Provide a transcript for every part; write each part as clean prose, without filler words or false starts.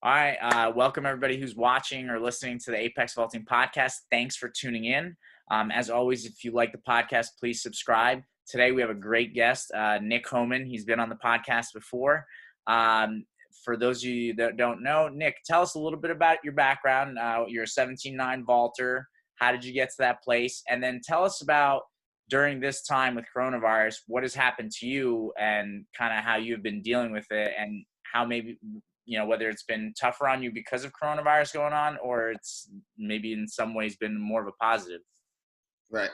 All right. Welcome everybody who's watching or listening to the Apex Vaulting podcast. Thanks for tuning in. As always, if you like the podcast, please subscribe. Today we have a great guest, Nick Homan. He's been on the podcast before. For those of you that don't know, Nick, tell us a little bit about your background. You're a 17.9 vaulter. How did you get to that place? And then tell us about during this time with coronavirus, what has happened to you and kind of how you've been dealing with it and how maybe, whether it's been tougher on you because of coronavirus going on, or it's maybe in some ways been more of a positive. Right.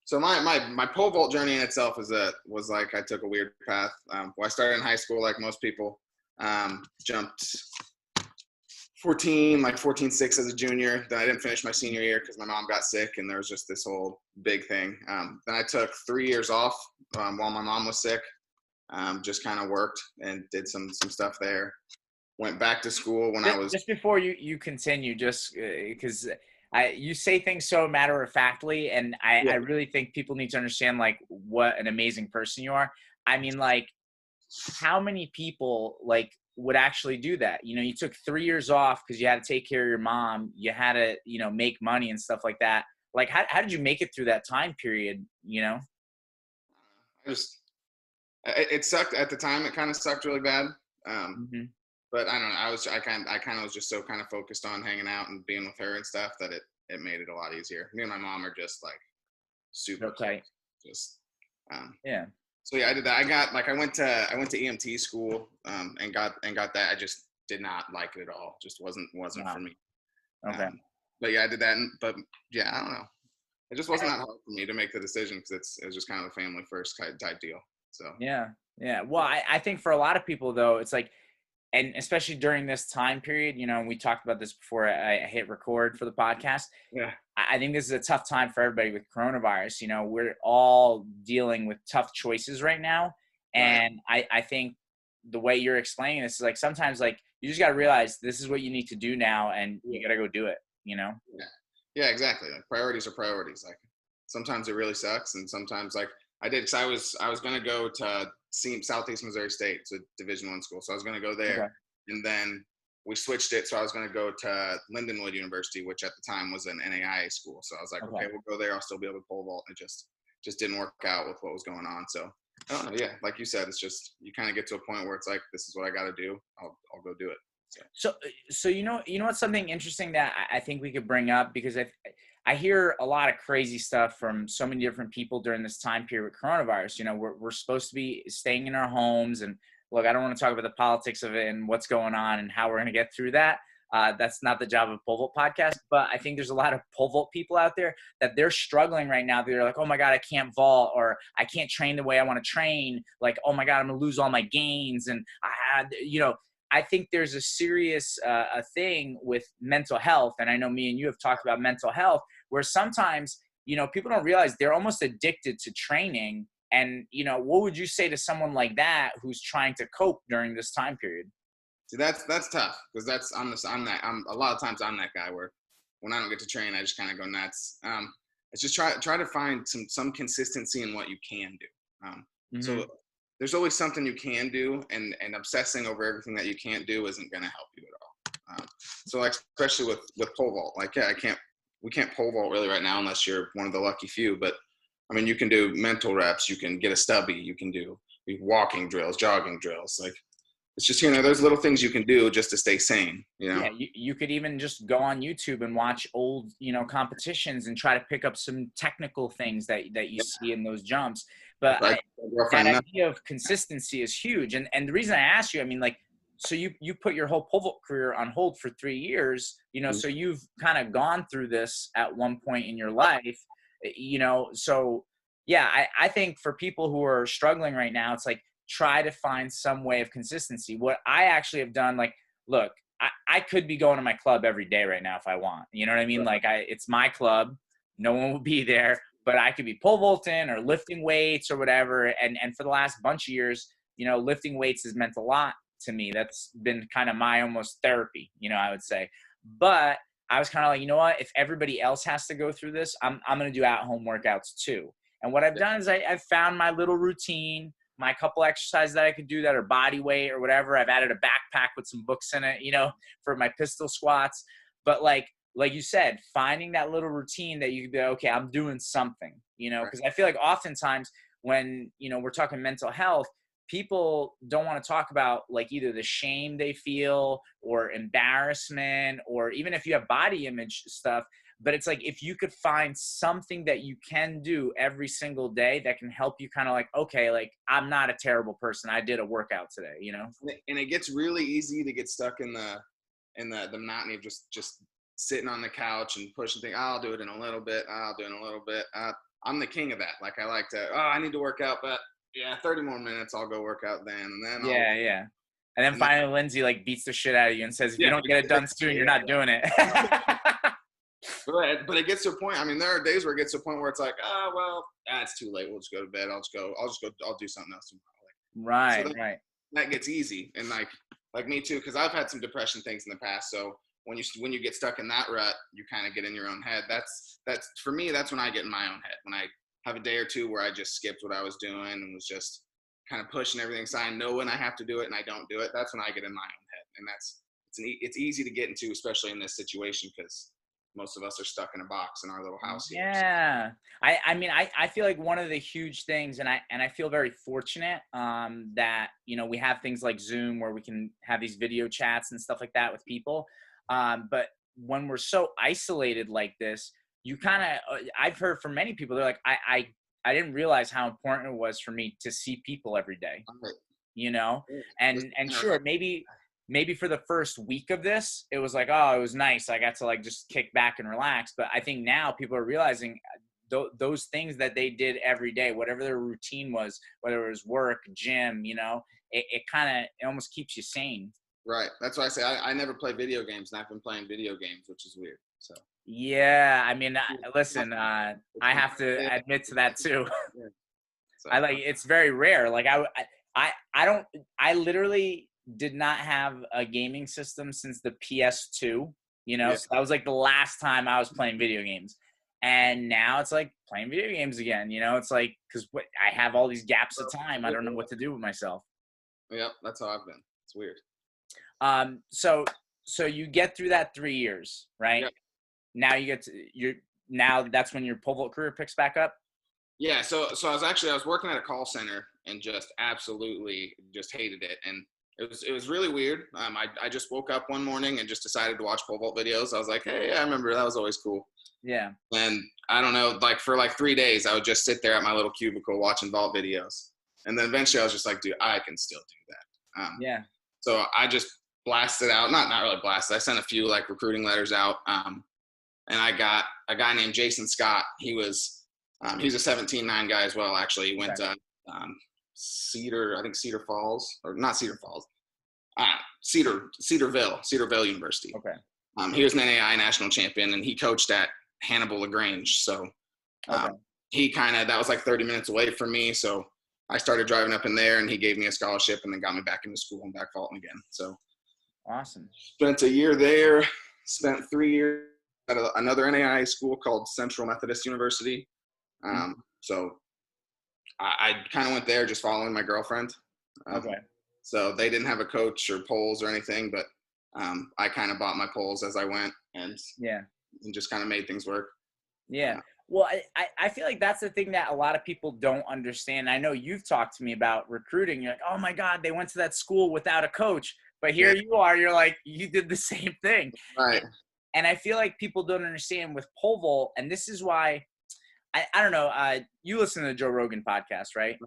So my pole vault journey in itself was like I took a weird path. I started in high school like most people. Jumped 14.6 as a junior. Then I didn't finish my senior year because my mom got sick, and there was just this whole big thing. Then I took 3 years off while my mom was sick. Just kind of worked and did some stuff there. Went back to school when I was just before you continue, just because you say things so matter of factly, and I really think people need to understand like what an amazing person you are. I mean, like, how many people like would actually do that? You took 3 years off because you had to take care of your mom. You had to, make money and stuff like that. Like, how did you make it through that time period? It sucked at the time. It kind of sucked really bad. Mm-hmm. But I don't know. I kind of was just so kind of focused on hanging out and being with her and stuff that it made it a lot easier. Me and my mom are just like super tight. Just yeah. So yeah, I did that. I went to EMT school and got that. I just did not like it at all. Just wasn't for me. Okay. But yeah, I did that. But yeah, I don't know. It just wasn't that hard for me to make the decision because it was just kind of a family first type deal. So yeah. Well, I think for a lot of people though, it's like, and especially during this time period, we talked about this before I hit record for the podcast. Yeah. I think this is a tough time for everybody with coronavirus. We're all dealing with tough choices right now. And right. I think the way you're explaining this is like, sometimes like you just got to realize this is what you need to do now and you got to go do it, Yeah, exactly. Like priorities are priorities. Like sometimes it really sucks. And sometimes like I did, cause I was going to go to Southeast Missouri State, it's a Division I school. So I was going to go there. Okay. And then we switched it. So I was going to go to Lindenwood University, which at the time was an NAIA school. So I was like, okay, we'll go there. I'll still be able to pole vault. It just didn't work out with what was going on. So I don't know. Yeah. Like you said, it's just, you kind of get to a point where it's like, this is what I got to do. I'll go do it. So what's something interesting that I think we could bring up, because I hear a lot of crazy stuff from so many different people during this time period with coronavirus. We're supposed to be staying in our homes, and look, I don't want to talk about the politics of it and what's going on and how we're going to get through that. That's not the job of Pole Vault podcast, but I think there's a lot of pole vault people out there that they're struggling right now. They're like, oh my God, I can't vault, or I can't train the way I want to train. Like, oh my God, I'm going to lose all my gains. And I think there's a serious a thing with mental health. And I know me and you have talked about mental health, where sometimes, people don't realize they're almost addicted to training. And, what would you say to someone like that who's trying to cope during this time period? See, that's tough, because I'm a lot of times I'm that guy where when I don't get to train, I just kind of go nuts. It's just try to find some consistency in what you can do. So there's always something you can do, and obsessing over everything that you can't do isn't going to help you at all. So like, especially with pole vault, like, yeah, we can't pole vault really right now unless you're one of the lucky few, but I mean, you can do mental reps, you can get a stubby, you can do walking drills, jogging drills. Like, it's just, there's little things you can do just to stay sane, Yeah, you could even just go on YouTube and watch old, competitions and try to pick up some technical things that you see in those jumps. But that idea of consistency is huge. And the reason I asked you, I mean, like, so you put your whole pole vault career on hold for 3 years, so you've kind of gone through this at one point in your life, so yeah, I think for people who are struggling right now, it's like, try to find some way of consistency. What I actually have done, like, look, I could be going to my club every day right now if I want, you know what I mean? Like, it's my club, no one will be there, but I could be pole vaulting or lifting weights or whatever. And for the last bunch of years, lifting weights has meant a lot to me. That's been kind of my almost therapy, I would say. But I was kind of like, you know what, if everybody else has to go through this, I'm going to do at-home workouts too. And what I've done is I've found my little routine, my couple exercises that I could do that are body weight or whatever. I've added a backpack with some books in it, you know, for my pistol squats. But like you said, finding that little routine that you could be like, okay, I'm doing something, you know, because I feel like oftentimes when, you know, we're talking mental health, people don't want to talk about like either the shame they feel or embarrassment, or even if you have body image stuff. But it's like, if you could find something that you can do every single day that can help you kind of like, okay, like I'm not a terrible person. I did a workout today, you know? And it gets really easy to get stuck in the monotony of just sitting on the couch and pushing things. I'll do it in a little bit. I'll do it in a little bit. I'm the king of that. Like I like to, I need to work out, but yeah, 30 more minutes, I'll go work out then. And then yeah. And then finally Lindsay like beats the shit out of you and says, if you don't get it done soon, you're not doing it. But it gets to a point. I mean, there are days where it gets to a point where it's like, it's too late. We'll just go to bed. I'll do something else tomorrow. Right. That gets easy. And like me too, because I've had some depression things in the past. So when you get stuck in that rut, you kind of get in your own head. That's for me, that's when I get in my own head. When I have a day or two where I just skipped what I was doing and was just kind of pushing everything. So I know when I have to do it and I don't do it. That's when I get in my own head. And it's easy to get into, especially in this situation, because most of us are stuck in a box in our little house here. Yeah. I mean, I feel like one of the huge things, and I feel very fortunate that, you know, we have things like Zoom where we can have these video chats and stuff like that with people. But when we're so isolated like this, you kind of, I've heard from many people, they're like, I didn't realize how important it was for me to see people every day, you know? And sure, maybe for the first week of this, it was like, oh, it was nice. I got to like just kick back and relax. But I think now people are realizing those things that they did every day, whatever their routine was, whether it was work, gym, you know, it almost keeps you sane. Right. That's why I say I never play video games, and I've been playing video games, which is weird. So. Yeah. I mean, listen, I have to admit to that too. So, it's very rare. Like I literally did not have a gaming system since the PS2, you know, so that was like the last time I was playing video games. And now it's like playing video games again, you know, it's like, cause I have all these gaps of time. I don't know what to do with myself. Yep. That's how I've been. It's weird. So you get through that 3 years, right? Yep. Now now that's when your pole vault career picks back up. Yeah. So I was working at a call center and just absolutely just hated it. And it was really weird. I just woke up one morning and just decided to watch pole vault videos. I was like, hey, I remember that was always cool. Yeah. And I don't know, like for like 3 days, I would just sit there at my little cubicle watching vault videos. And then eventually I was just like, dude, I can still do that. Yeah. So I just blasted out, not really blasted. I sent a few like recruiting letters out. And I got a guy named Jason Scott. He was a 17-9 guy as well. Actually, he went to Cedar Falls, or not Cedar Falls, Cedarville University. Okay. He was an NAI national champion, and he coached at Hannibal LaGrange. So that was like 30 minutes away from me. So I started driving up in there, and he gave me a scholarship and then got me back into school and back vaulting again. So awesome. Spent a year there, spent 3 years at another NAI school called Central Methodist University. So I kind of went there just following my girlfriend. Okay. So they didn't have a coach or poles or anything, but I kind of bought my poles as I went and just kind of made things work. Yeah. Well, I feel like that's the thing that a lot of people don't understand. I know you've talked to me about recruiting. You're like, oh my God, they went to that school without a coach. But here you are, you're like, you did the same thing. Right. And I feel like people don't understand with pole vault. And this is why, I don't know, you listen to the Joe Rogan podcast, right?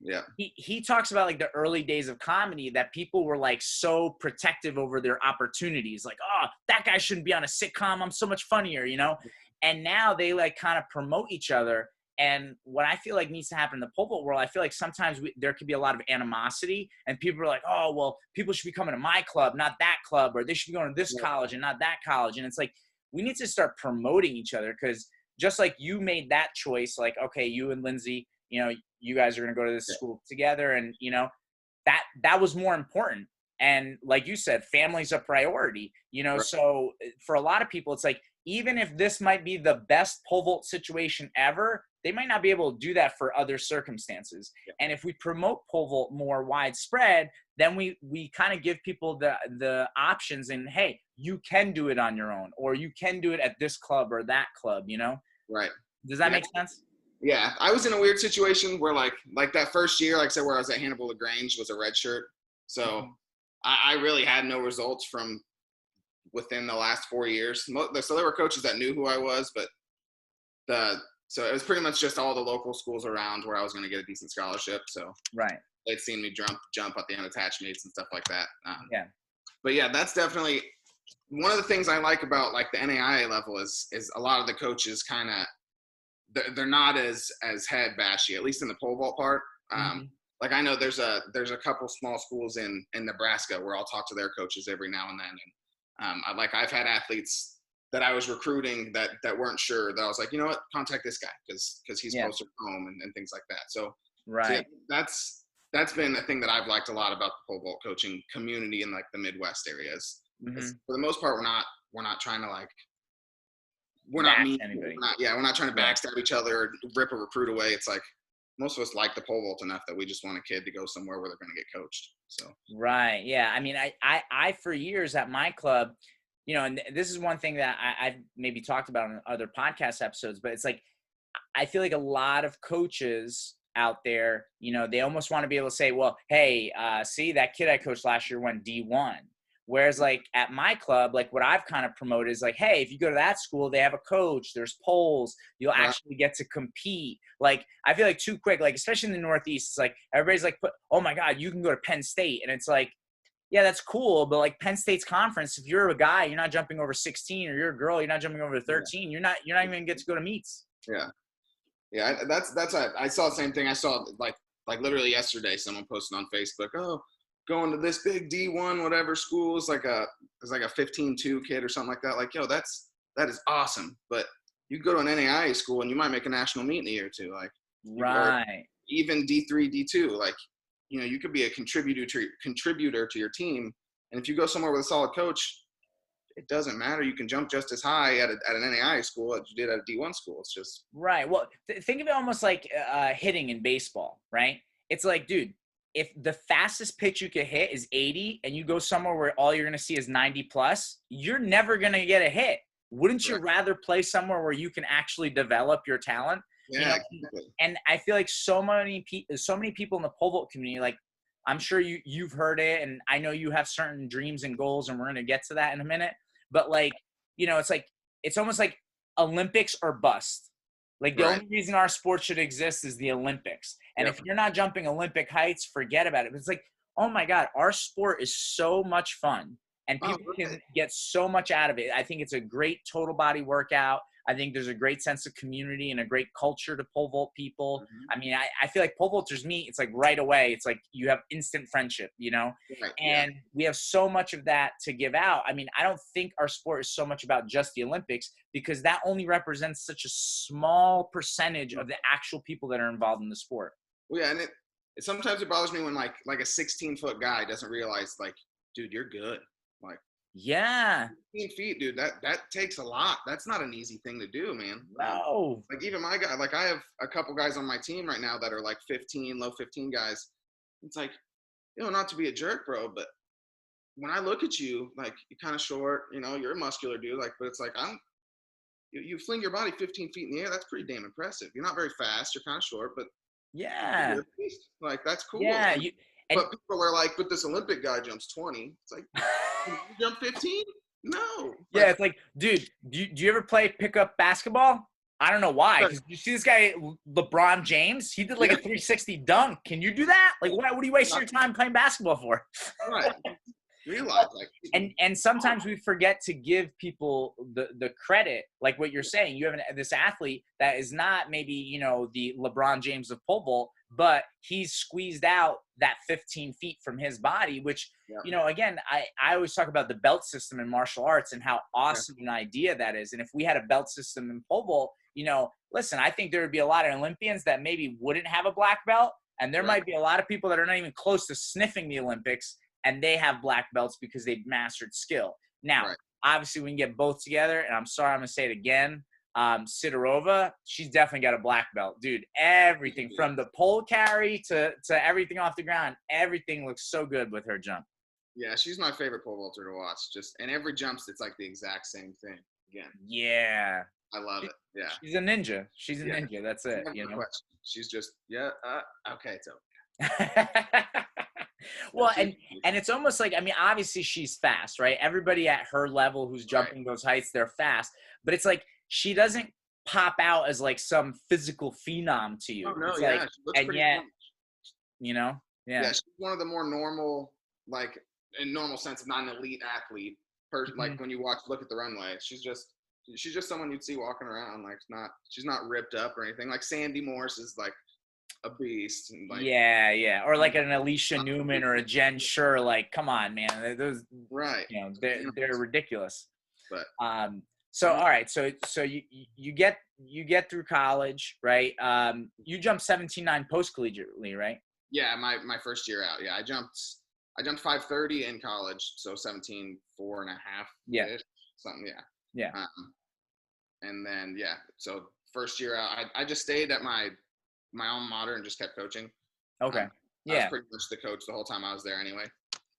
Yeah. He talks about like the early days of comedy that people were like so protective over their opportunities. Like, oh, that guy shouldn't be on a sitcom. I'm so much funnier, you know? And now they like kind of promote each other. And what I feel like needs to happen in the pole vault world, I feel like sometimes there could be a lot of animosity and people are like, oh, well, people should be coming to my club, not that club, or they should be going to this college and not that college. And it's like, we need to start promoting each other, because just like you made that choice, like, okay, you and Lindsay, you know, you guys are going to go to this school together. And, you know, that was more important. And like you said, family's a priority, you know? Right. So for a lot of people, it's like, even if this might be the best pole vault situation ever, they might not be able to do that for other circumstances. Yeah. And if we promote pole vault more widespread, then we kind of give people the options, and hey, you can do it on your own, or you can do it at this club or that club, you know? Right. Does that make sense? Yeah. I was in a weird situation where like that first year, like I said, where I was at Hannibal LaGrange was a red shirt. So I really had no results from within the last 4 years. So there were coaches that knew who I was, but so it was pretty much just all the local schools around where I was going to get a decent scholarship. So they'd seen me jump at the unattached meets and stuff like that. But yeah, that's definitely one of the things I like about like the NAIA level is a lot of the coaches kind of, they're not as head bashy, at least in the pole vault part. Like I know there's a couple small schools in Nebraska where I'll talk to their coaches every now and then. And I've had athletes that I was recruiting that weren't sure, that I was like, you know what, contact this guy because he's closer to home and things like that. So, so yeah, that's been a thing that I've liked a lot about the pole vault coaching community in like the Midwest areas. For the most part, we're not trying to like, we're not mean. We're not trying to backstab each other or rip a recruit away. It's like most of us like the pole vault enough that we just want a kid to go somewhere where they're going to get coached. So yeah, I mean, I for years at my club, you know, and this is one thing that I've maybe talked about on other podcast episodes, but it's like, I feel like a lot of coaches out there, you know, they almost want to be able to say, well, hey, see, that kid I coached last year went D1. Whereas like at my club, like what I've kind of promoted is like, hey, if you go to that school, they have a coach, there's polls, you'll actually get to compete. Like, I feel like too quick, like, especially in the Northeast, it's like, everybody's like, oh my God, you can go to Penn State. And it's like, yeah, that's cool. But like Penn State's conference, if you're a guy, you're not jumping over 16, or you're a girl, you're not jumping over 13. You're not even gonna get to go to meets. Yeah. I saw the same thing. I saw like literally yesterday, someone posted on Facebook, oh, going to this big D1 whatever school is like a 15-2 kid or something like that. Like, yo, that is awesome. But you go to an NAIA school and you might make a national meet in a year or two. Like, even D3, D2. Like, you know, you could be a contributor to your team. And if you go somewhere with a solid coach, it doesn't matter. You can jump just as high at an NAIA school as you did at a D1 school. It's just Well, think of it almost like hitting in baseball, right? It's like, dude, if the fastest pitch you could hit is 80 and you go somewhere where all you're going to see is 90 plus, you're never going to get a hit. Wouldn't you rather play somewhere where you can actually develop your talent? Yeah, you know? And I feel like so many people in the pole vault community, like, I'm sure you've heard it, and I know you have certain dreams and goals, and we're going to get to that in a minute. But like, you know, it's almost like Olympics or bust. Like the only reason our sport should exist is the Olympics. And if you're not jumping Olympic heights, forget about it. It's like, oh my God, our sport is so much fun and people can get so much out of it. I think it's a great total body workout. I think there's a great sense of community and a great culture to pole vault people. I mean, I feel like pole vaulters meet, it's like right away. It's like you have instant friendship, you know? And we have so much of that to give out. I mean, I don't think our sport is so much about just the Olympics because that only represents such a small percentage of the actual people that are involved in the sport. Well, yeah, and it sometimes it bothers me when like a 16-foot guy doesn't realize, like, dude, you're good. Like, 15 feet, dude, that takes a lot. That's not an easy thing to do, man. No. Like even my guy, like I have a couple guys on my team right now that are like 15, low 15 guys. It's like, you know, not to be a jerk, bro, but when I look at you, like you're kind of short, you know, you're a muscular dude, like, but it's like you fling your body 15 feet in the air. That's pretty damn impressive. You're not very fast. You're kind of short, but like that's cool. Yeah. But people are like, but this Olympic guy jumps 20. It's like, you jump 15? No. Yeah, it's like, dude, do you ever play pickup basketball? I don't know why. Because you see this guy, LeBron James, he did like a 360 dunk. Can you do that? Like, what are you wasting your time playing basketball for? Right. Realize, like, and sometimes we forget to give people the credit, like what you're saying. You have this athlete that is not maybe, you know, the LeBron James of pole vault, but he's squeezed out that 15 feet from his body, which, you know, again, I always talk about the belt system in martial arts and how awesome an idea that is. And if we had a belt system in pole vault, you know, listen, I think there would be a lot of Olympians that maybe wouldn't have a black belt. And there might be a lot of people that are not even close to sniffing the Olympics and they have black belts because they've mastered skill. Now, obviously we can get both together. And I'm sorry, I'm going to say it again. Sidorova, she's definitely got a black belt, dude. Everything from the pole carry to everything off the ground, everything looks so good with her jump. Yeah, she's my favorite pole vaulter to watch. Just and every jumps, it's like the exact same thing again. Yeah, I love it. Yeah, she's a ninja. She's a ninja. That's it. You know. Question. She's just okay, it's okay. Well, and it's almost like, I mean, obviously she's fast, right? Everybody at her level who's jumping those heights, they're fast. But it's like she doesn't pop out as like some physical phenom to you. Oh, no, it's yeah, like, she looks and pretty yet, cool. You know, yeah, she's one of the more normal, like in normal sense of not an elite athlete. Like when you look at the runway, she's just someone you'd see walking around. Like she's not ripped up or anything. Like Sandy Morse is like a beast. And like, yeah, or like an Alicia Newman or a Jen Sure. Like, come on, man, those you know, they're ridiculous. But so all right, so you get through college, right? You jumped 17.9 post collegiately, right? Yeah, my first year out. Yeah, I jumped 5:30 in college, so 17.4 and a half. Yeah, something. Yeah. And then so first year out, I just stayed at my alma mater and just kept coaching. Okay. I was pretty much the coach the whole time I was there anyway.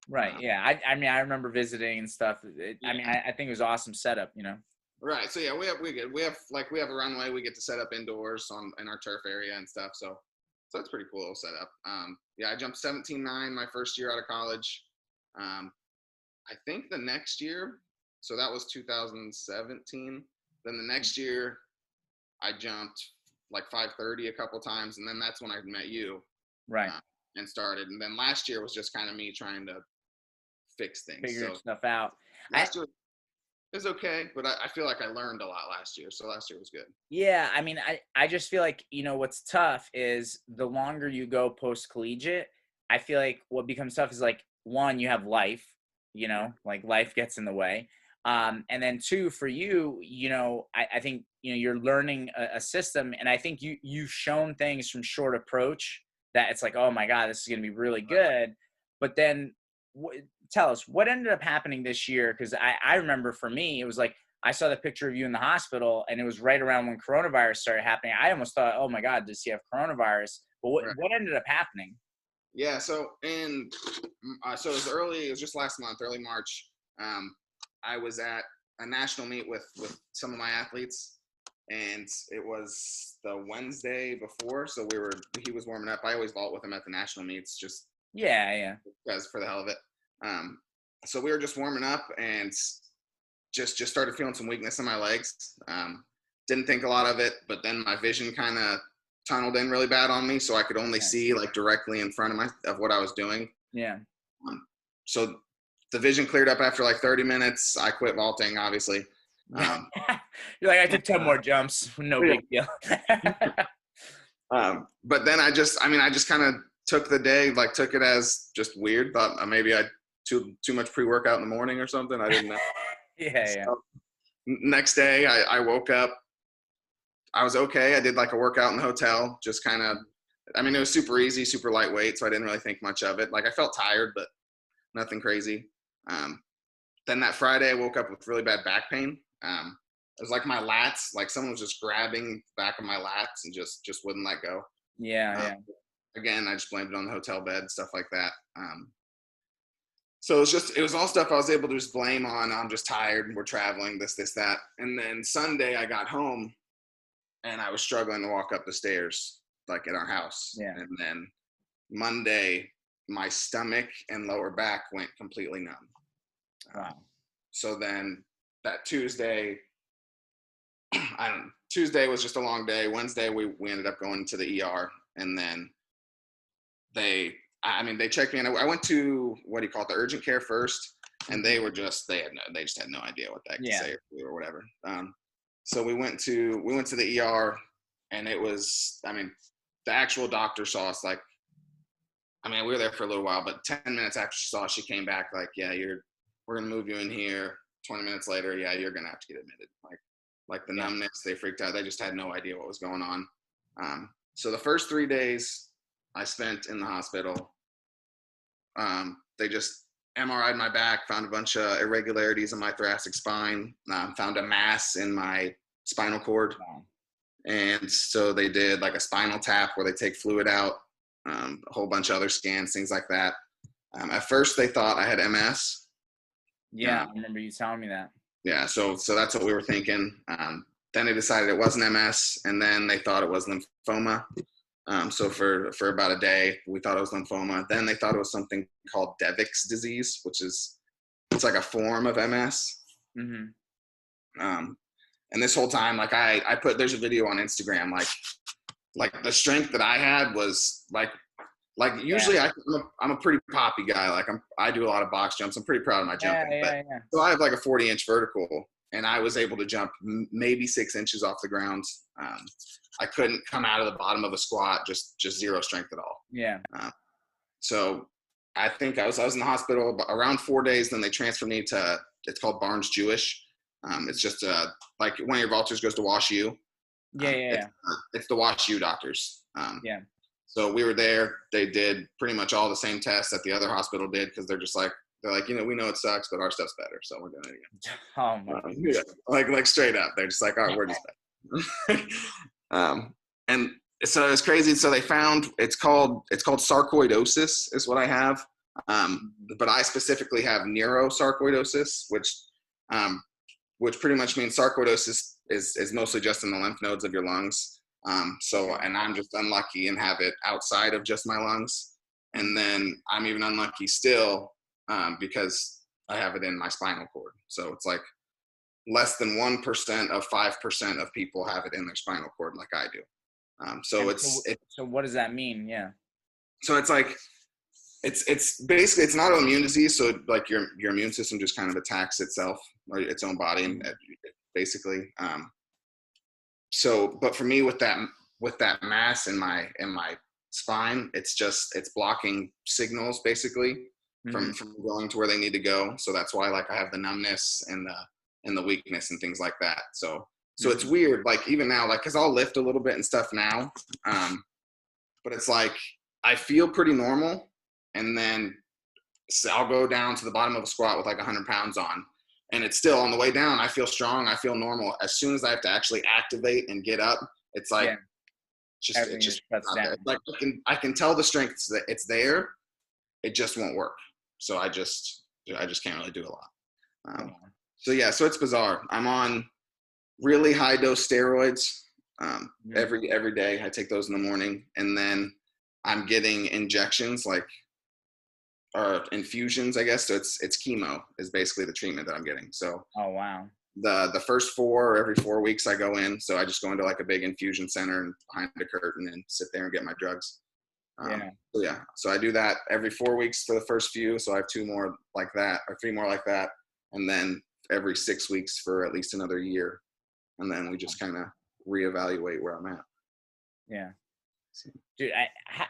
Right. Yeah. I mean, I remember visiting and stuff. I mean, I think it was awesome setup, you know. Right. So yeah, we have a runway. We get to set up indoors in our turf area and stuff. So that's pretty cool little setup. I jumped 17.9 my first year out of college. I think the next year, so that was 2017. Then the next year, I jumped like 5:30 a couple times, and then that's when I met you, right? And started. And then last year was just kind of me trying to fix things, figure stuff out. Last year it was okay, but I feel like I learned a lot last year, so last year was good. Yeah, I mean, I just feel like, you know, what's tough is the longer you go post collegiate, I feel like what becomes tough is like, one, you have life, you know, like life gets in the way. And then two, for you, you know, I think, you know, you're learning a system, and I think you've shown things from short approach that it's like, oh my God, this is going to be really good. But then tell us what ended up happening this year. Cause I remember for me, it was like, I saw the picture of you in the hospital, and it was right around when coronavirus started happening. I almost thought, oh my God, does he have coronavirus? But what ended up happening? Yeah. So it was just last month, early March. I was at a national meet with some of my athletes, and it was the Wednesday before. So he was warming up. I always vault with him at the national meets, just because for the hell of it. So we were just warming up, and just started feeling some weakness in my legs. Didn't think a lot of it, but then my vision kind of tunneled in really bad on me, so I could only see like directly in front of what I was doing. Yeah. So the vision cleared up after like 30 minutes. I quit vaulting, obviously. You're like, I took 10 more jumps. No big deal. But then I just kind of took the day, like took it as just weird. Thought maybe I too much pre-workout in the morning or something. I didn't know. So, next day I woke up. I was okay. I did like a workout in the hotel, just kind of, I mean, it was super easy, super lightweight. So I didn't really think much of it. Like I felt tired, but nothing crazy. Then that Friday I woke up with really bad back pain. It was like my lats, like someone was just grabbing the back of my lats and just wouldn't let go. Again, I just blamed it on the hotel bed, stuff like that. So it was all stuff I was able to just blame on. I'm just tired and we're traveling, this, that. And then Sunday I got home and I was struggling to walk up the stairs, like at our house. And then Monday, my stomach and lower back went completely numb. Wow. So then that Tuesday, Tuesday was just a long day. Wednesday, we ended up going to the ER, and then they checked me in. I went to, what do you call it, the urgent care first, and they just had no idea what the heck to say or whatever. So we went to the ER, and it was, the actual doctor saw us like, we were there for a little while, but 10 minutes after she saw us, she came back like, we're going to move you in here. 20 minutes later, you're going to have to get admitted. Like the numbness, they freaked out. They just had no idea what was going on. So the first 3 days I spent in the hospital, they just MRI'd my back, found a bunch of irregularities in my thoracic spine, found a mass in my spinal cord. Wow. And so they did like a spinal tap where they take fluid out, a whole bunch of other scans, things like that. At first they thought I had MS. Yeah, I remember you telling me that. Yeah, so that's what we were thinking. Then they decided it wasn't MS, and then they thought it was lymphoma. So for about a day, we thought it was lymphoma. Then they thought it was something called Devick's disease, which is, it's like a form of MS. And this whole time, like I put, there's a video on Instagram, like the strength that I had was like usually I'm a pretty poppy guy. Like I do a lot of box jumps. I'm pretty proud of my jumping. So I have like a 40-inch vertical, and I was able to jump maybe 6 inches off the ground. I couldn't come out of the bottom of a squat, just zero strength at all. Yeah. So I think I was in the hospital around 4 days. Then they transferred me to, it's called Barnes Jewish. It's just like one of your vultures goes to Wash U. It's the Wash U doctors. So we were there. They did pretty much all the same tests that the other hospital did, because they're like, you know, we know it sucks, but our stuff's better, so we're doing it again. Oh my like straight up, they're just like, all right, we're just better. And so it's crazy. So they found, it's called sarcoidosis is what I have. But I specifically have neurosarcoidosis, which pretty much means sarcoidosis is mostly just in the lymph nodes of your lungs. And I'm just unlucky and have it outside of just my lungs. And then I'm even unlucky still because I have it in my spinal cord. So it's like less than 1% of 5% of people have it in their spinal cord like I do. So what does that mean? Yeah. So it's like, it's basically, it's not an autoimmune disease. So like your immune system just kind of attacks itself or its own body, and basically. But for me with that mass in my spine, it's blocking signals basically from going to where they need to go. So that's why like I have the numbness and the weakness and things like that. So it's weird, like even now, like, cause I'll lift a little bit and stuff now. But it's like, I feel pretty normal. And then I'll go down to the bottom of a squat with like 100 pounds on, and it's still on the way down. I feel strong. I feel normal. As soon as I have to actually activate and get up, it's like, it just shuts down. Like I can tell the strength that it's there. It just won't work. So I just can't really do a lot. So it's bizarre. I'm on really high dose steroids every day. I take those in the morning, and then I'm getting injections or infusions, I guess. So it's chemo is basically the treatment that I'm getting. So the first every 4 weeks I go in. So I just go into like a big infusion center and behind a curtain and sit there and get my drugs. So I do that every 4 weeks for the first few. So I have 2 more like that, or 3 more like that, and then every 6 weeks for at least another year, and then we just kind of reevaluate where I'm at. Yeah. Dude,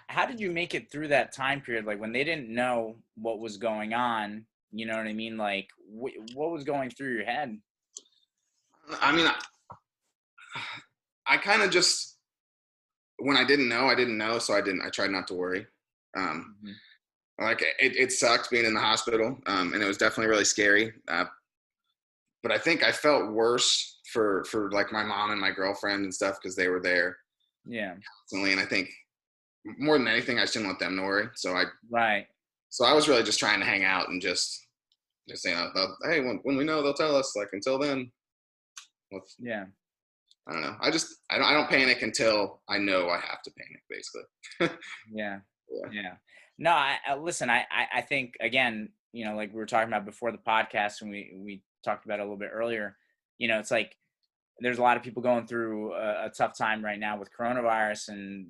how did you make it through that time period? Like when they didn't know what was going on, you know what I mean? Like what was going through your head? I mean, I kind of just, when I didn't know. So I tried not to worry. Like it sucked being in the hospital. And it was definitely really scary. But I think I felt worse for like my mom and my girlfriend and stuff, because they were there. Yeah. Constantly. And I think more than anything, I just didn't want them to worry. So I was really just trying to hang out and just saying, hey, when we know, they'll tell us. Like until then, yeah. I don't know. I don't panic until I know I have to panic, basically. Yeah. No, listen, I think, again, you know, like we were talking about before the podcast, and we talked about it a little bit earlier, you know, it's like, there's a lot of people going through a tough time right now with coronavirus, and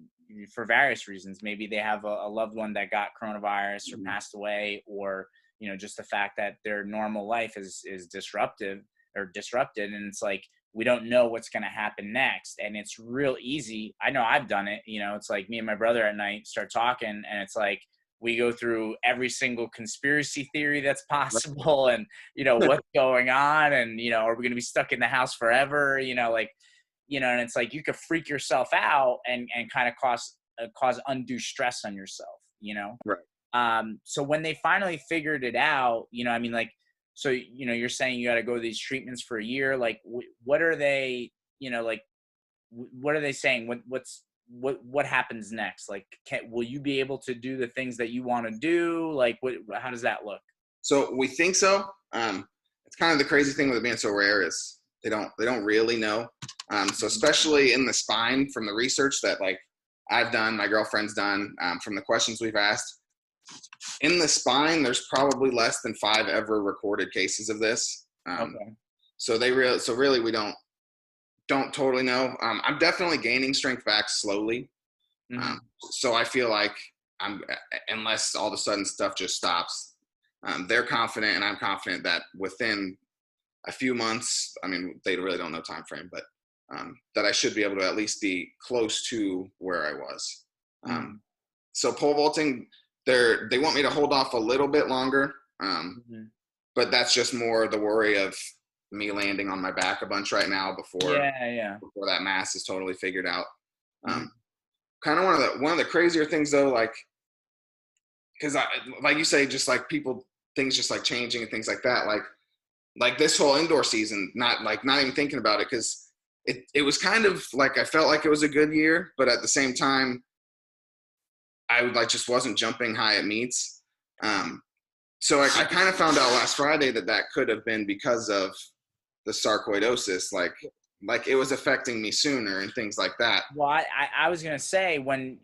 for various reasons. Maybe they have a loved one that got coronavirus or passed away, or, you know, just the fact that their normal life is disrupted. And it's like, we don't know what's going to happen next. And it's real easy. I know I've done it. You know, it's like me and my brother at night start talking, and it's like, we go through every single conspiracy theory that's possible, and, you know, what's going on, and, you know, are we going to be stuck in the house forever? You know, like, you know, and it's like, you could freak yourself out and kind of cause undue stress on yourself, you know? Right. So when they finally figured it out, you know, I mean, like, so, you know, you're saying you got to go to these treatments for a year. Like, what are they, like, what are they saying? What happens next? Like, will you be able to do the things that you want to do? Like, how does that look? So we think so. It's kind of the crazy thing with it being so rare is they don't really know. So especially in the spine, from the research that like I've done, my girlfriend's done, from the questions we've asked, in the spine, there's probably less than 5 ever recorded cases of this. Okay. So really we don't totally know. I'm definitely gaining strength back slowly. Mm-hmm. So I feel like unless all of a sudden stuff just stops, they're confident and I'm confident that within a few months, I mean, they really don't know time frame, but that I should be able to at least be close to where I was. So pole vaulting, they want me to hold off a little bit longer, but that's just more the worry of me landing on my back a bunch right now before that mass is totally figured out. Kind of one of the crazier things though, like, because like you say, just like things just like changing and things like that. Like this whole indoor season, not even thinking about it, because it was kind of like I felt like it was a good year, but at the same time, I would just wasn't jumping high at meets. So I kind of found out last Friday that could have been because of the sarcoidosis, like it was affecting me sooner and things like that. Well, I was going to say when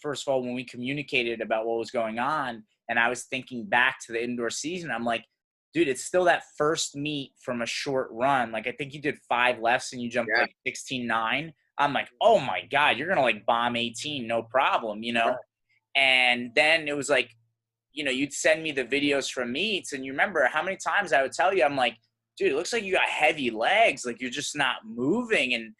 first of all, when we communicated about what was going on and I was thinking back to the indoor season, I'm like, dude, it's still that first meet from a short run. Like, I think you did 5 lefts and you jumped like 16.9. I'm like, oh my God, you're going to like bomb 18. No problem. Right. And then it was like, you'd send me the videos from meets, and you remember how many times I would tell you, I'm like, dude, it looks like you got heavy legs. Like, you're just not moving.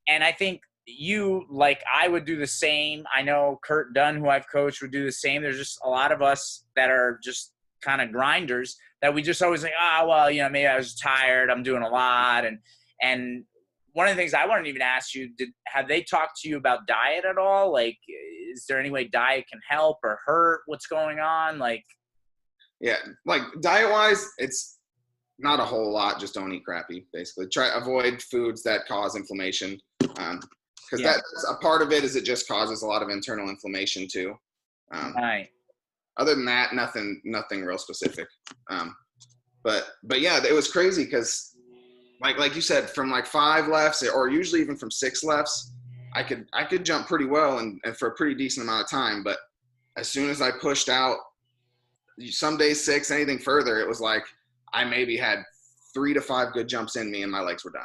And I think I would do the same. I know Kurt Dunn, who I've coached, would do the same. There's just a lot of us that are just kind of grinders that we just always think, maybe I was tired. I'm doing a lot. And one of the things I wanted to even ask you, have they talked to you about diet at all? Like, is there any way diet can help or hurt what's going on? Like, yeah, like diet wise, it's not a whole lot. Just don't eat crappy, basically. Avoid foods that cause inflammation. Because that's a part of it, is it just causes a lot of internal inflammation too. Right. Other than that, nothing real specific. But yeah, it was crazy because like you said, from like 5 lefts or usually even from 6 lefts, I could jump pretty well and for a pretty decent amount of time. But as soon as I pushed out, some days 6, anything further, it was like I maybe had 3 to 5 good jumps in me and my legs were done.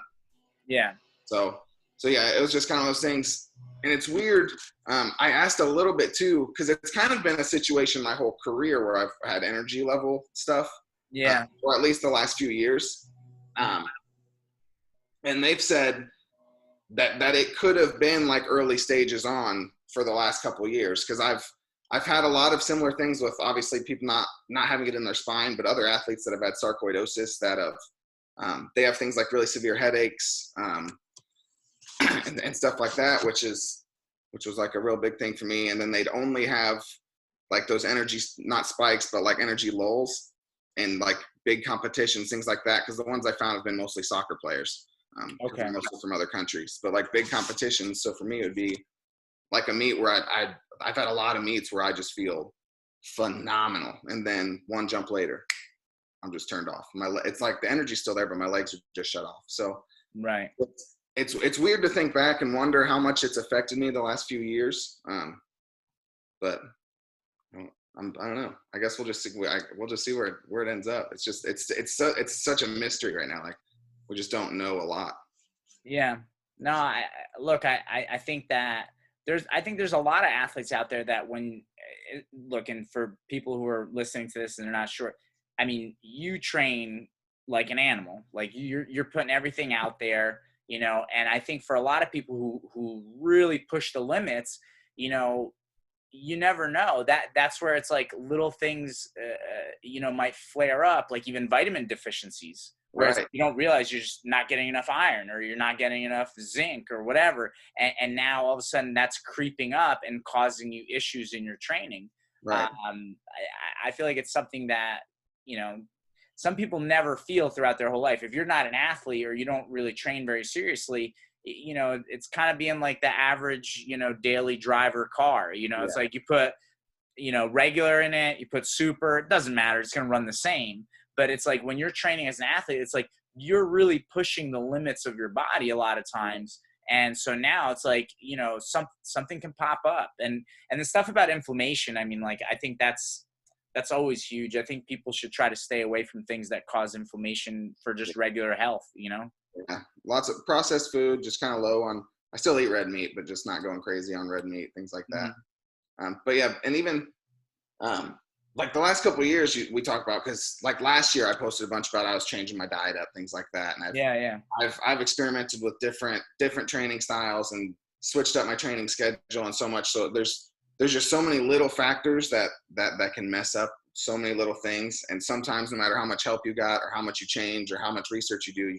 Yeah. So yeah, it was just kind of those things. And it's weird. I asked a little bit too, because it's kind of been a situation my whole career where I've had energy level stuff. Yeah. Or at least the last few years. And they've said that it could have been like early stages on for the last couple of years, because I've had a lot of similar things with obviously people not having it in their spine, but other athletes that have had sarcoidosis that have they have things like really severe headaches and stuff like that, which was like a real big thing for me. And then they'd only have like those energy, not spikes, but like energy lulls and like big competitions, things like that. Because the ones I found have been mostly soccer players, okay, mostly from other countries, but like big competitions. So for me, it would be like a meet where I've had a lot of meets where I just feel phenomenal, and then one jump later, I'm just turned off. It's like the energy's still there, but my legs are just shut off. So right. It's weird to think back and wonder how much it's affected me the last few years. But I don't know. I guess we'll just see where it ends up. It's just it's such a mystery right now. Like, we just don't know a lot. Yeah. No, I think that there's a lot of athletes out there that and for people who are listening to this and they're not sure, I mean, you train like an animal. Like, you're putting everything out there, and I think for a lot of people who really push the limits, you never know. That's where it's like little things, might flare up, like even vitamin deficiencies. Whereas Right. you don't realize you're just not getting enough iron or you're not getting enough zinc or whatever. And now all of a sudden that's creeping up and causing you issues in your training. Right. I feel like it's something that, some people never feel throughout their whole life. If you're not an athlete or you don't really train very seriously, it's kind of being like the average, daily driver car. It's like you put, regular in it, you put super, it doesn't matter. It's going to run the same. But it's like when you're training as an athlete, it's like you're really pushing the limits of your body a lot of times. And so now it's like, something can pop up. And the stuff about inflammation, I mean, like, I think that's always huge. I think people should try to stay away from things that cause inflammation for just regular health, Yeah, lots of processed food, just kind of low on, I still eat red meat, but just not going crazy on red meat, things like that. But yeah, and even like the last couple of years we talked about, because like last year I posted a bunch about I was changing my diet up, things like that. And I've experimented with different training styles and switched up my training schedule and so much. So there's just so many little factors that can mess up so many little things. And sometimes no matter how much help you got or how much you change or how much research you do,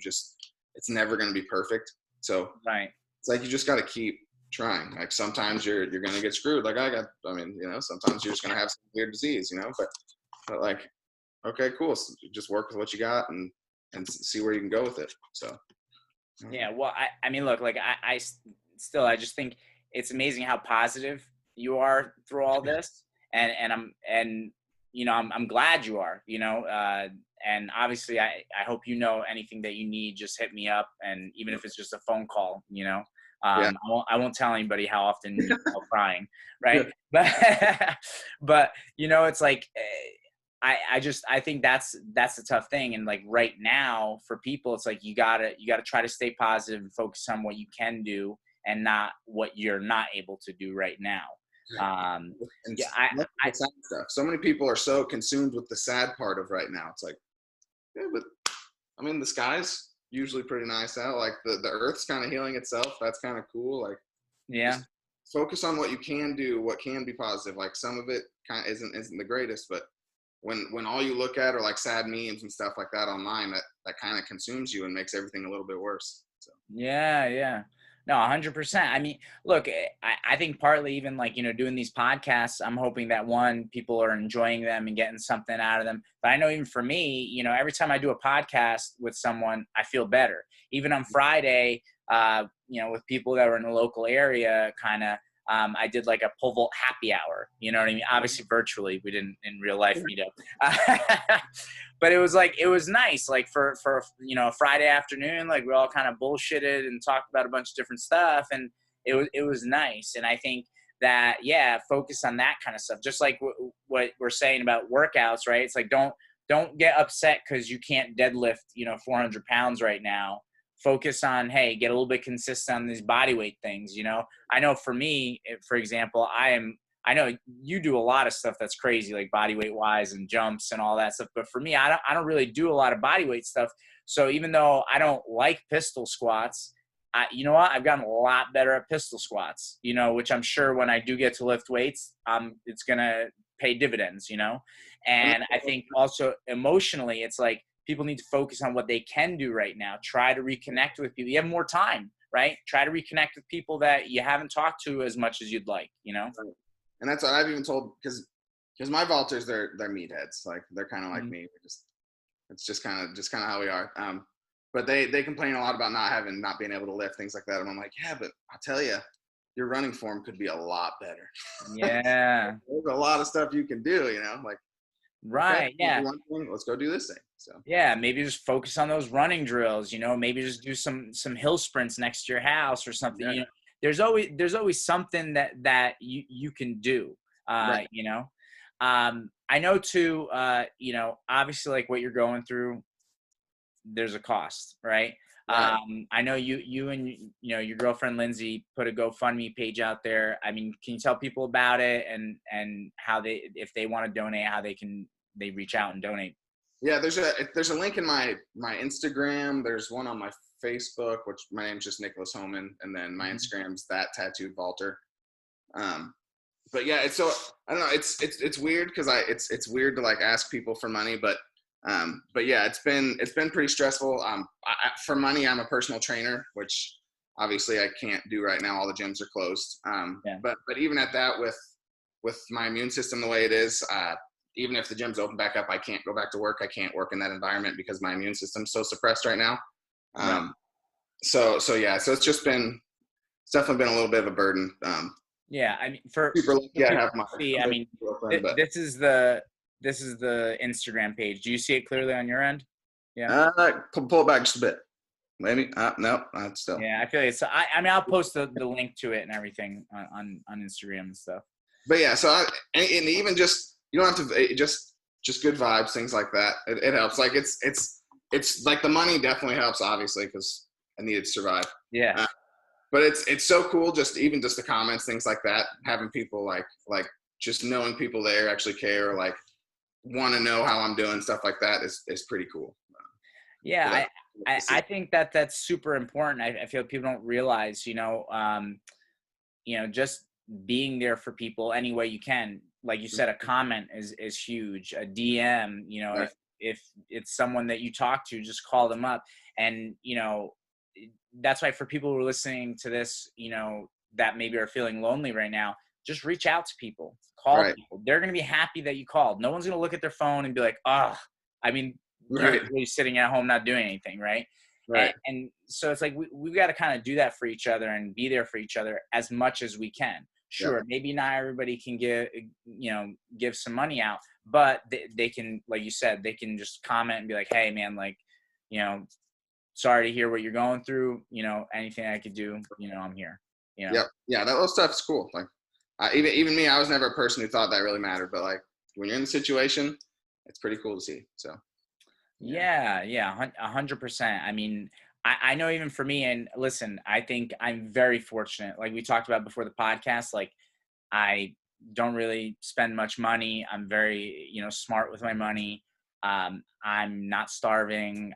it's never going to be perfect. So it's like, you just got to keep trying. Like sometimes you're going to get screwed. Like sometimes you're just going to have some weird disease, but like, okay, cool. So just work with what you got and see where you can go with it. So. Yeah. Well, I mean, look, like I just think it's amazing how positive you are through all this. And I'm glad you are, and obviously I hope anything that you need, just hit me up. And even if it's just a phone call, I won't tell anybody how often you're crying. Right. But it's like, I think that's the tough thing. And like right now for people, it's like, you gotta try to stay positive and focus on what you can do and not what you're not able to do right now. Sad stuff. So many people are so consumed with the sad part of right now. It's like, but I mean, the sky's usually pretty nice out. Like the earth's kind of healing itself. That's kind of cool. Like, just focus on what you can do, what can be positive. Like some of it kind of isn't the greatest, but when all you look at are like sad memes and stuff like that online, that kind of consumes you and makes everything a little bit worse. So. Yeah. No, 100%. I mean, look, I think partly even like, doing these podcasts, I'm hoping that people are enjoying them and getting something out of them. But I know even for me, every time I do a podcast with someone, I feel better. Even on Friday, with people that were in the local area, kind of, I did like a pole vault happy hour, you know what I mean? Obviously virtually, we didn't in real life meet up. But it was nice, like for a Friday afternoon, like we all kind of bullshitted and talked about a bunch of different stuff, and it was nice. And I think that focus on that kind of stuff, just like what we're saying about workouts, right? It's like don't get upset because you can't deadlift 400 pounds right now. Focus on, hey, get a little bit consistent on these body weight things. I know for me, for example, I know you do a lot of stuff that's crazy, like body weight wise and jumps and all that stuff. But for me, I don't really do a lot of body weight stuff. So even though I don't like pistol squats, you know what? I've gotten a lot better at pistol squats, which I'm sure when I do get to lift weights, it's going to pay dividends, And I think also emotionally, it's like people need to focus on what they can do right now. Try to reconnect with people. You have more time, right? Try to reconnect with people that you haven't talked to as much as you'd like, And that's what I've even told, because my vaulters, they're meatheads. Like they're kind of like me. It's just kind of how we are. But they complain a lot about not being able to lift, things like that. And I'm like, yeah, but I'll tell you, your running form could be a lot better. Yeah. There's a lot of stuff you can do, like. Right. Okay, let's go do this thing. So. Yeah, maybe just focus on those running drills. Maybe just do some hill sprints next to your house or something. Yeah. There's always something that you can do. Right. I know too. Obviously, like what you're going through, there's a cost, right? Right. I know you and your girlfriend Lindsay put a GoFundMe page out there. I mean, can you tell people about it and how if they want to donate, how they reach out and donate? Yeah, there's a link in my Instagram. There's one on my Facebook, which my name's just Nick Homan, and then my Instagram's that tattooed vaulter. But yeah, I don't know. It's weird because it's weird to like ask people for money, but yeah, it's been pretty stressful. For money, I'm a personal trainer, which obviously I can't do right now. All the gyms are closed. But even at that, with my immune system the way it is, even if the gym's open back up, I can't go back to work. I can't work in that environment because my immune system's so suppressed right now. Right. So it's just been, it's definitely been a little bit of a burden. Yeah, I mean, for super lucky I have my see, I mean, this is the Instagram page. Do you see it clearly on your end? Yeah. Pull it back just a bit. Maybe. No, not still. Yeah, I feel like so. I mean, I'll post the link to it and everything on Instagram and stuff. But yeah, so and even just, you don't have to, just good vibes, things like that. It helps. Like it's like the money definitely helps, obviously, because I needed to survive. Yeah. But it's so cool, just even just the comments, things like that, having people like just knowing people there actually care, like want to know how I'm doing, stuff like that is pretty cool. Yeah, I think that's super important. I feel people don't realize, just being there for people any way you can. Like you said, a comment is huge. A DM, right. if it's someone that you talk to, just call them up. And, that's why for people who are listening to this, that maybe are feeling lonely right now, just reach out to people, call people. They're going to be happy that you called. No one's going to look at their phone and be like, oh, I mean, you're really sitting at home not doing anything, right? Right. And so it's like we've got to kind of do that for each other and be there for each other as much as we can. Sure, maybe not everybody can give some money out, but they can, like you said, they can just comment and be like, hey, man, like, sorry to hear what you're going through. Anything I could do, I'm here. Yeah, that little stuff's cool. Like, even me, I was never a person who thought that really mattered, but like when you're in the situation, it's pretty cool to see. So. Yeah, 100%. I mean, I know even for me, and listen, I think I'm very fortunate. Like we talked about before the podcast, like I don't really spend much money. I'm very, smart with my money. I'm not starving.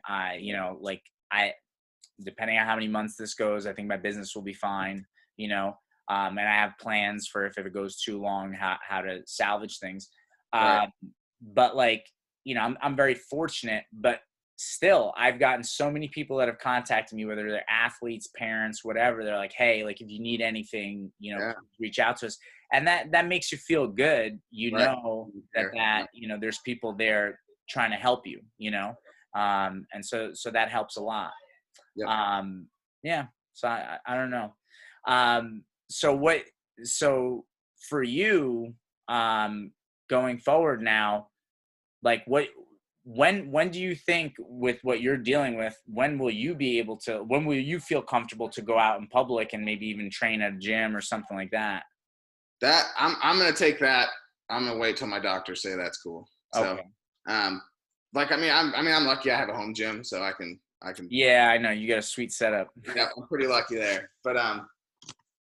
Depending on how many months this goes, I think my business will be fine, and I have plans for if it goes too long, how to salvage things. But like, I'm very fortunate, but still I've gotten so many people that have contacted me, whether they're athletes, parents, whatever. They're like, hey, like if you need anything, reach out to us. And that makes you feel good. That there's people there trying to help you, and so that helps a lot. So I don't know. So for you, going forward now, like when do you think, with what you're dealing with, when will you feel comfortable to go out in public and maybe even train at a gym or something like that? That I'm going to take that. I'm going to wait till my doctors say that's cool. So, okay. I'm lucky I have a home gym, so I can. Yeah, I know you got a sweet setup. Yeah, I'm pretty lucky there. But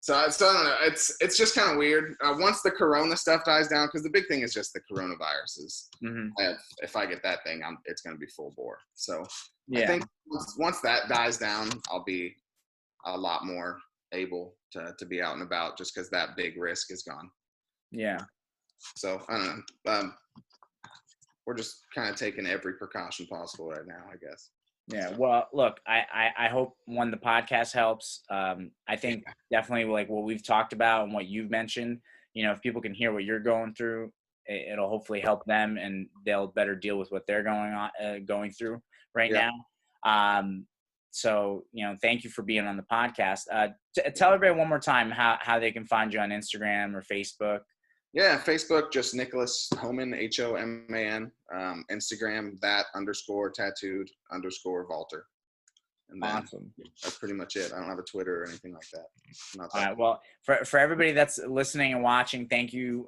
so I don't know. It's just kind of weird. Once the Corona stuff dies down, because the big thing is just the coronaviruses. Mm-hmm. If I get that thing, it's going to be full bore. So I think once that dies down, I'll be a lot more able to be out and about, just because that big risk is gone. Yeah. So I don't know. We're just kind of taking every precaution possible right now, I guess. Yeah. Well, look, I hope the podcast helps. I think definitely like what we've talked about and what you've mentioned, if people can hear what you're going through, it'll hopefully help them and they'll better deal with what they're going through right now. So, thank you for being on the podcast. Tell everybody one more time how they can find you on Instagram or Facebook. Yeah, Facebook, just Nicholas Homan, Homan. Instagram, _tattooed_Valter. And then awesome. That's pretty much it. I don't have a Twitter or anything like that. All right. Well, for everybody that's listening and watching, thank you.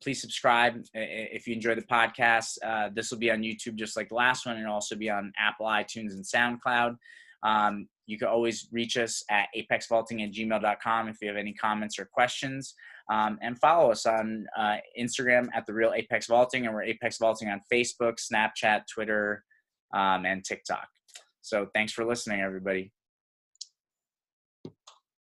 Please subscribe if you enjoy the podcast. This will be on YouTube just like the last one, and also be on Apple, iTunes, and SoundCloud. You can always reach us at apexvaulting@gmail.com if you have any comments or questions. And follow us on Instagram at The Real Apex Vaulting, and we're Apex Vaulting on Facebook, Snapchat, Twitter, and TikTok. So thanks for listening, everybody.